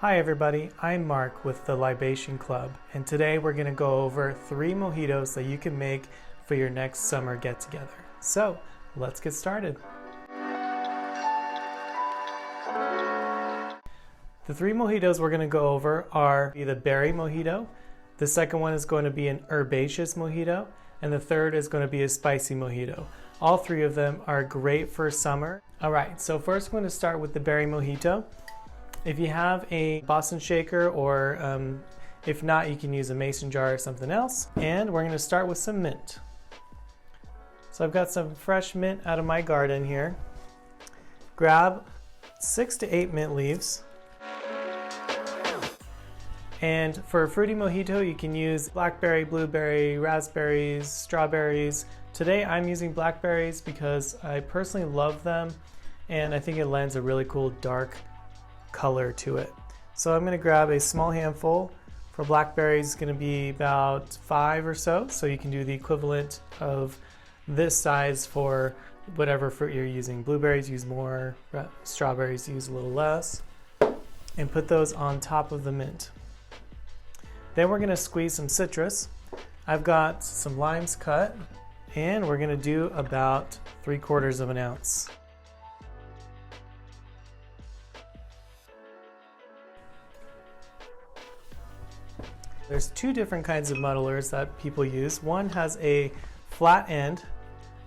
Hi everybody, I'm Mark with the Libation Club, and today we're going to go over 3 mojitos that you can make for your next summer get-together. So, let's get started. The 3 mojitos we're going to go over are the berry mojito, the second one is going to be an herbaceous mojito, and the third is going to be a spicy mojito. All 3 of them are great for summer. Alright, so first we're going to start with the berry mojito. If you have a Boston shaker, or if not, you can use a mason jar or something else. And we're going to start with some mint. So I've got some fresh mint out of my garden here. Grab 6 to 8 mint leaves. And for a fruity mojito, you can use blackberry, blueberry, raspberries, strawberries. Today I'm using blackberries because I personally love them, and I think it lends a really cool dark color to it. So I'm going to grab a small handful. For blackberries, it's going to be about 5 or so. So you can do the equivalent of this size for whatever fruit you're using. Blueberries use more, strawberries use a little less. And put those on top of the mint. Then we're going to squeeze some citrus. I've got some limes cut, and we're going to do about 3/4 of an ounce. There's 2 different kinds of muddlers that people use. One has a flat end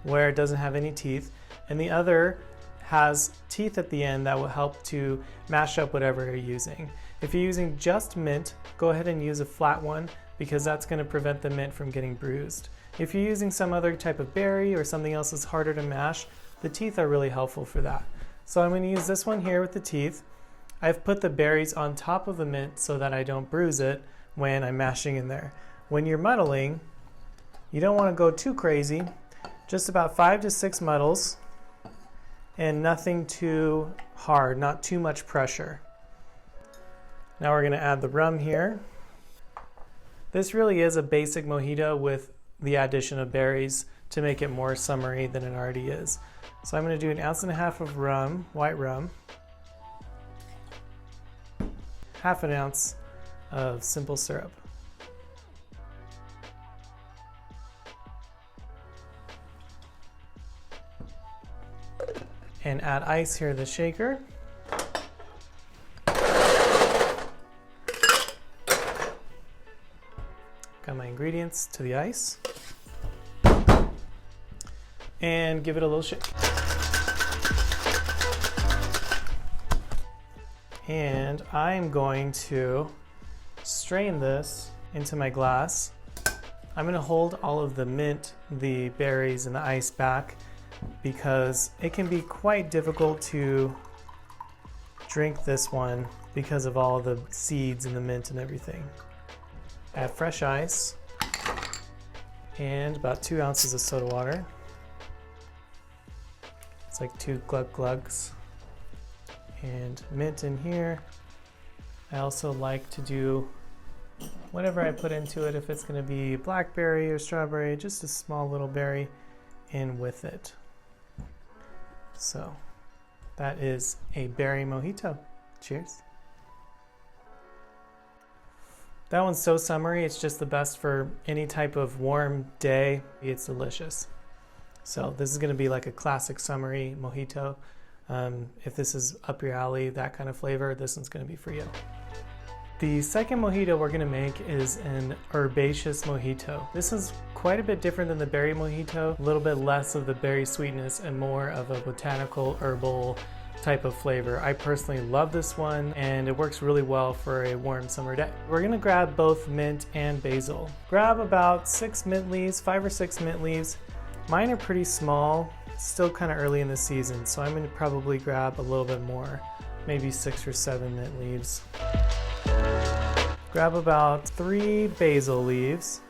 where it doesn't have any teeth, and the other has teeth at the end that will help to mash up whatever you're using. If you're using just mint, go ahead and use a flat one because that's going to prevent the mint from getting bruised. If you're using some other type of berry or something else that's harder to mash, the teeth are really helpful for that. So I'm going to use this one here with the teeth. I've put the berries on top of the mint so that I don't bruise it when I'm mashing in there. When you're muddling, you don't want to go too crazy. Just about 5 to 6 muddles, and nothing too hard, not too much pressure. Now we're going to add the rum here. This really is a basic mojito with the addition of berries to make it more summery than it already is. So I'm going to do 1.5 ounces of rum, white rum, 1/2 ounce of simple syrup. And add ice here to the shaker. Got my ingredients to the ice. And give it a little shake. And I'm going to strain this into my glass. I'm going to hold all of the mint, the berries, and the ice back because it can be quite difficult to drink this one because of all the seeds and the mint and everything. Add fresh ice and about 2 ounces of soda water. It's like 2 glug glugs. And mint in here. I also like to do whatever I put into it, if it's going to be blackberry or strawberry, just a small little berry in with it. So that is a berry mojito. Cheers. That one's so summery, it's just the best for any type of warm day. It's delicious. So this is going to be like a classic summery mojito. If this is up your alley, that kind of flavor, this one's going to be for you. The second mojito we're going to make is an herbaceous mojito. This is quite a bit different than the berry mojito, a little bit less of the berry sweetness and more of a botanical herbal type of flavor. I personally love this one, and it works really well for a warm summer day. We're going to grab both mint and basil. Grab about 6 mint leaves, 5 or 6 mint leaves. Mine are pretty small, still kind of early in the season, so I'm going to probably grab a little bit more, maybe 6 or 7 mint leaves. Grab about 3 basil leaves,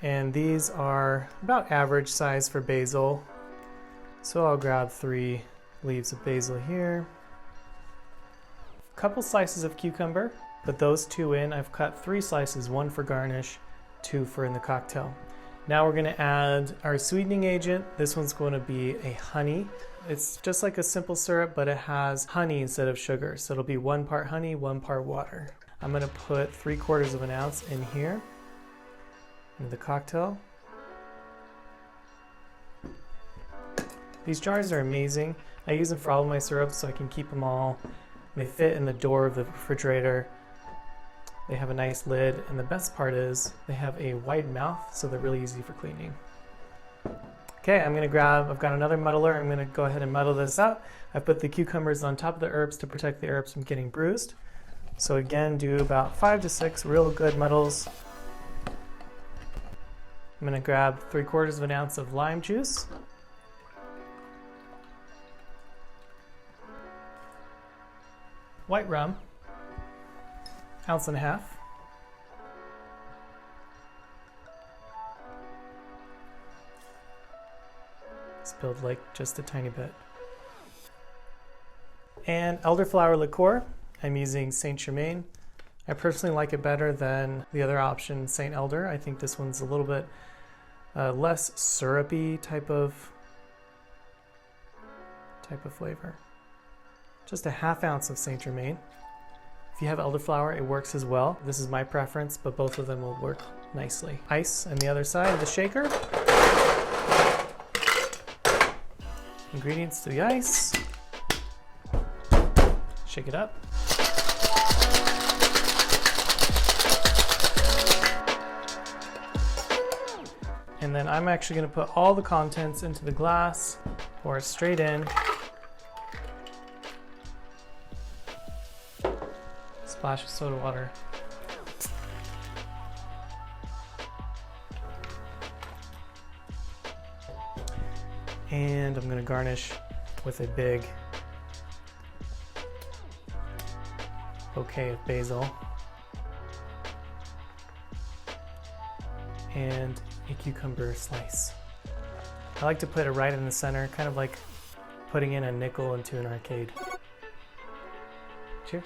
and these are about average size for basil, so I'll grab 3 leaves of basil here. A couple slices of cucumber, put those 2 in. I've cut 3 slices, 1 for garnish, 2 for in the cocktail. Now we're going to add our sweetening agent. This one's going to be a honey. It's just like a simple syrup, but it has honey instead of sugar. So it'll be 1 part honey, 1 part water. I'm gonna put 3/4 of an ounce in here, in the cocktail. These jars are amazing. I use them for all of my syrups so I can keep them all. They fit in the door of the refrigerator. They have a nice lid, and the best part is they have a wide mouth, so they're really easy for cleaning. Okay, I've got another muddler. I'm gonna go ahead and muddle this up. I put the cucumbers on top of the herbs to protect the herbs from getting bruised. So again, do about 5 to 6 real good muddles. I'm gonna grab 3/4 of an ounce of lime juice. White rum, 1.5 ounces. Spilled like just a tiny bit. And elderflower liqueur. I'm using Saint Germain. I personally like it better than the other option, Saint Elder. I think this one's a little bit less syrupy type of flavor. Just a 1/2 ounce of Saint Germain. If you have elderflower, it works as well. This is my preference, but both of them will work nicely. Ice on the other side of the shaker. Ingredients to the ice. Shake it up. And then I'm actually going to put all the contents into the glass, pour it straight in. Splash of soda water. And I'm going to garnish with a big bouquet of basil and a cucumber slice. I like to put it right in the center, kind of like putting in a nickel into an arcade. Cheers.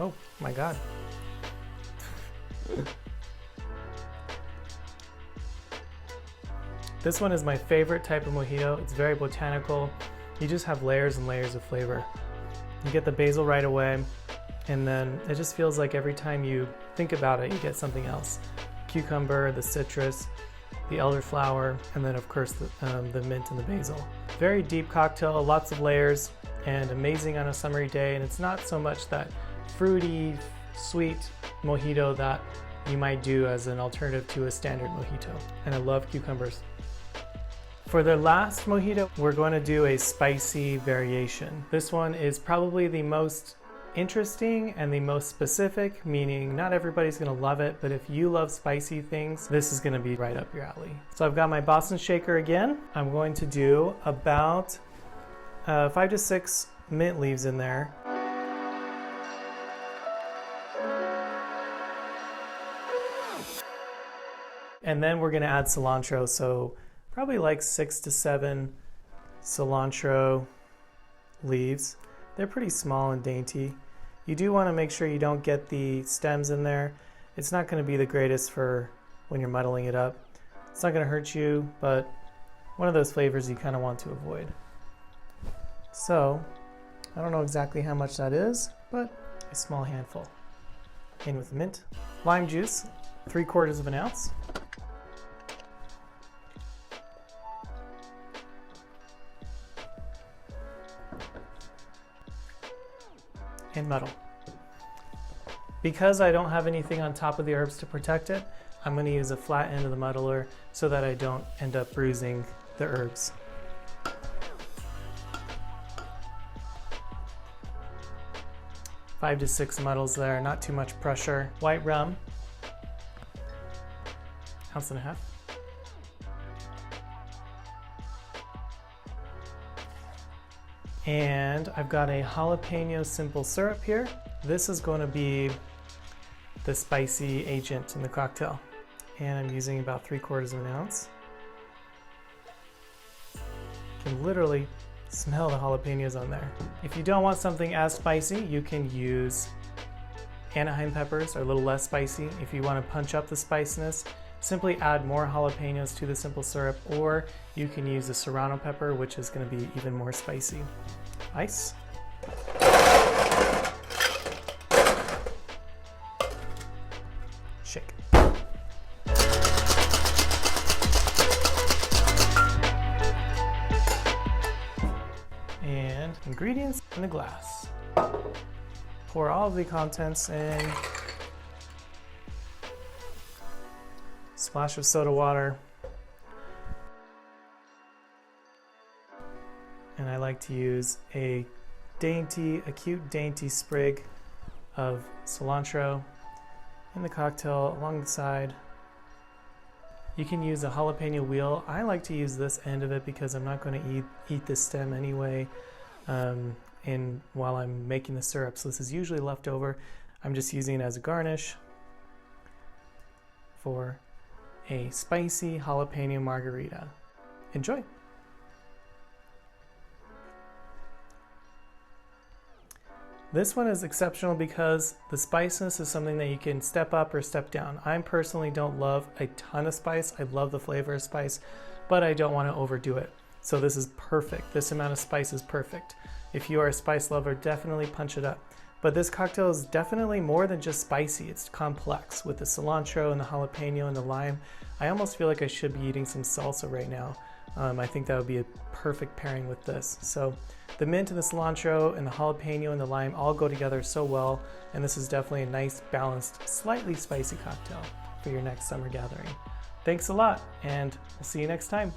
Oh my God. This one is my favorite type of mojito. It's very botanical. You just have layers and layers of flavor. You get the basil right away, and then it just feels like every time you think about it, you get something else. Cucumber, the citrus, the elderflower, and then of course the mint and the basil. Very deep cocktail, lots of layers, and amazing on a summery day. And it's not so much that fruity, sweet mojito that you might do as an alternative to a standard mojito. And I love cucumbers. For the last mojito, we're going to do a spicy variation. This one is probably the most interesting and the most specific, meaning not everybody's going to love it, but if you love spicy things, this is going to be right up your alley. So I've got my Boston shaker again. I'm going to do about 5 to 6 mint leaves in there. And then we're going to add cilantro, so probably like 6 to 7 cilantro leaves. They're pretty small and dainty. You do want to make sure you don't get the stems in there. It's not going to be the greatest for when you're muddling it up. It's not going to hurt you, but one of those flavors you kind of want to avoid. So, I don't know exactly how much that is, but a small handful. In with mint. Lime juice, 3/4 of an ounce. And muddle. Because I don't have anything on top of the herbs to protect it, I'm going to use a flat end of the muddler so that I don't end up bruising the herbs. Five to 6 muddles there, not too much pressure. White rum, 1.5 ounces. And I've got a jalapeno simple syrup here. This is going to be the spicy agent in the cocktail. And I'm using about 3/4 of an ounce. You can literally smell the jalapenos on there. If you don't want something as spicy, you can use Anaheim peppers, are a little less spicy. If you want to punch up the spiciness, simply add more jalapenos to the simple syrup, or you can use the serrano pepper, which is going to be even more spicy. Ice. Shake. And ingredients in a glass. Pour all of the contents in. Splash of soda water. And I like to use a cute dainty sprig of cilantro in the cocktail along the side. You can use a jalapeno wheel. I like to use this end of it because I'm not going to eat the stem anyway while I'm making the syrup. So this is usually left over. I'm just using it as a garnish for a spicy jalapeno margarita. Enjoy! This one is exceptional because the spiciness is something that you can step up or step down. I personally don't love a ton of spice. I love the flavor of spice, but I don't want to overdo it. So this is perfect. This amount of spice is perfect. If you are a spice lover, definitely punch it up. But this cocktail is definitely more than just spicy. It's complex with the cilantro and the jalapeno and the lime. I almost feel like I should be eating some salsa right now. I think that would be a perfect pairing with this. So the mint and the cilantro and the jalapeno and the lime all go together so well, and this is definitely a nice, balanced, slightly spicy cocktail for your next summer gathering. Thanks a lot, and we'll see you next time.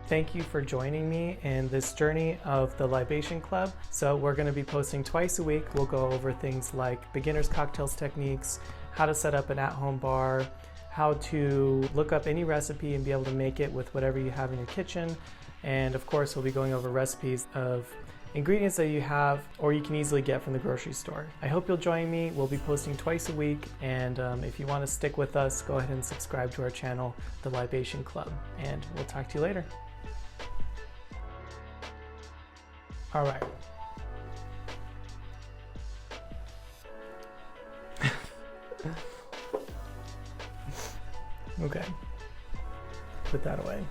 Thank you for joining me in this journey of the Libation Club. So we're going to be posting twice a week. We'll go over things like beginner's cocktails techniques, how to set up an at-home bar, how to look up any recipe and be able to make it with whatever you have in your kitchen. And of course, we'll be going over recipes of ingredients that you have or you can easily get from the grocery store. I hope you'll join me. We'll be posting twice a week. And if you want to stick with us, go ahead and subscribe to our channel, The Libation Club. And we'll talk to you later. All right. Okay. Put that away.